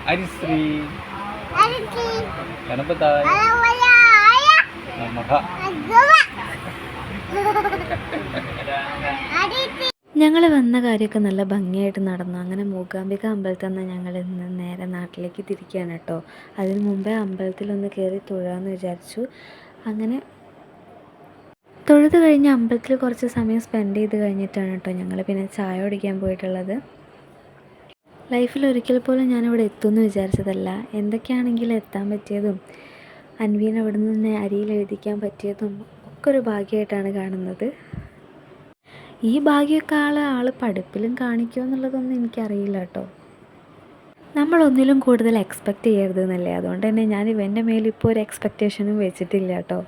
ഹരിശ്രീ ഗണപത നമഃ. ഞങ്ങൾ വന്ന കാര്യമൊക്കെ നല്ല ഭംഗിയായിട്ട് നടന്നു. അങ്ങനെ മൂകാംബിക അമ്പലത്തിൽ നിന്ന് ഞങ്ങൾ ഇന്ന് നേരെ നാട്ടിലേക്ക് തിരിക്കുകയാണ് കേട്ടോ. അതിന് മുമ്പേ അമ്പലത്തിലൊന്ന് കയറി തൊഴാമെന്ന് വിചാരിച്ചു. അങ്ങനെ തൊഴുത് കഴിഞ്ഞ് അമ്പലത്തിൽ കുറച്ച് സമയം സ്പെൻഡ് ചെയ്ത് കഴിഞ്ഞിട്ടാണ് കേട്ടോ ഞങ്ങൾ പിന്നെ ചായ കുടിക്കാൻ പോയിട്ടുള്ളത്. ലൈഫിൽ ഒരിക്കൽ പോലും ഞാനിവിടെ എത്തുമെന്ന് വിചാരിച്ചതല്ല. എന്തൊക്കെയാണെങ്കിലും എത്താൻ പറ്റിയതും അൻവീനെ അവിടെ നിന്ന് അരിയിൽ എഴുതിക്കാൻ പറ്റിയതും ഒക്കെ ഒരു ഭാഗ്യമായിട്ടാണ് കാണുന്നത്. ഈ ഭാഗ്യമൊക്കെ ആൾ പഠിപ്പിലും കാണിക്കുമോ എന്നുള്ളതൊന്നും എനിക്കറിയില്ല കേട്ടോ. നമ്മളൊന്നിലും കൂടുതൽ എക്സ്പെക്റ്റ് ചെയ്യരുത് എന്നല്ലേ, അതുകൊണ്ട് തന്നെ ഞാൻ ഇവൻ്റെ മേലിപ്പോൾ ഒരു എക്സ്പെക്റ്റേഷനും വെച്ചിട്ടില്ല കേട്ടോ.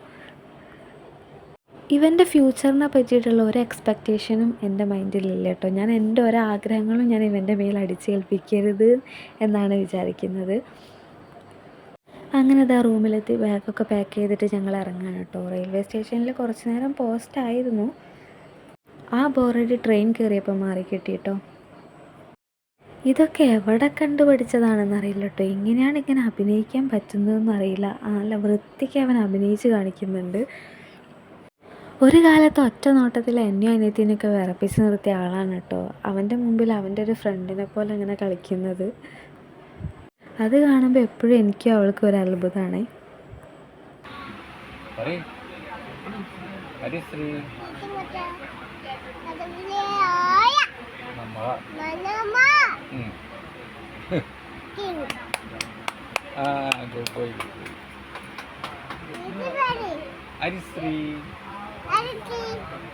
ഇവൻ്റെ ഫ്യൂച്ചറിനെ പറ്റിയിട്ടുള്ള ഒരു എക്സ്പെക്റ്റേഷനും എൻ്റെ മൈൻഡിലില്ല കേട്ടോ. ഞാൻ എൻ്റെ ഒരാഗ്രഹങ്ങളും ഞാൻ ഇവൻ്റെ മേൽ അടിച്ചേൽപ്പിക്കരുത് എന്നാണ് വിചാരിക്കുന്നത്. അങ്ങനെ ഇതാ റൂമിലെത്തി ബാഗൊക്കെ പാക്ക് ചെയ്തിട്ട് ഞങ്ങൾ ഇറങ്ങാണ് കേട്ടോ. റെയിൽവേ സ്റ്റേഷനിൽ കുറച്ച് നേരം പോസ്റ്റ് ആയിരുന്നു. ആ ബോറടി ട്രെയിൻ കയറിയപ്പോൾ മാറി കിട്ടി കേട്ടോ. ഇതൊക്കെ എവിടെ കണ്ടുപിടിച്ചതാണെന്നറിയില്ല കേട്ടോ. എങ്ങനെയാണ് ഇങ്ങനെ അഭിനയിക്കാൻ പറ്റുന്നതെന്ന് അറിയില്ല. നല്ല വൃത്തിക്ക് അവൻ അഭിനയിച്ച് കാണിക്കുന്നുണ്ട്. ഒരു കാലത്ത് ഒറ്റ നോട്ടത്തിൽ എന്നെയും അനിയത്തിനൊക്കെ വിറപ്പിച്ച് നിർത്തിയ ആളാണ് കേട്ടോ. അവൻ്റെ മുമ്പിൽ അവൻ്റെ ഒരു ഫ്രണ്ടിനെ പോലെ ഇങ്ങനെ കളിക്കുന്നത്. അത് കാണുമ്പോൾ എപ്പോഴും എനിക്കും അവൾക്ക് ഒരു അത്ഭുതമാണ്. ഹരിശ്രീ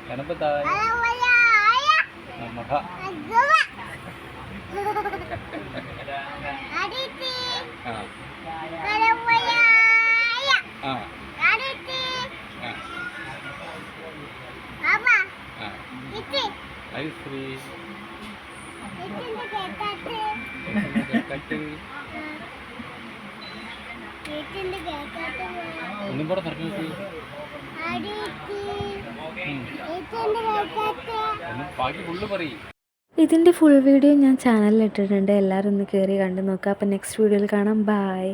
ഗണപത നമഃ. ഹരിശ്രീ ഒന്നും കൂടെ പറഞ്ഞു ബാക്കി ഫുള്ള് പറയും. ഇതിൻ്റെ ഫുൾ വീഡിയോ ഞാൻ ചാനലിൽ ഇട്ടിട്ടുണ്ട്. എല്ലാവരും ഒന്ന് കയറി കണ്ടു നോക്കാം. അപ്പോൾ നെക്സ്റ്റ് വീഡിയോയിൽ കാണാം. ബൈ.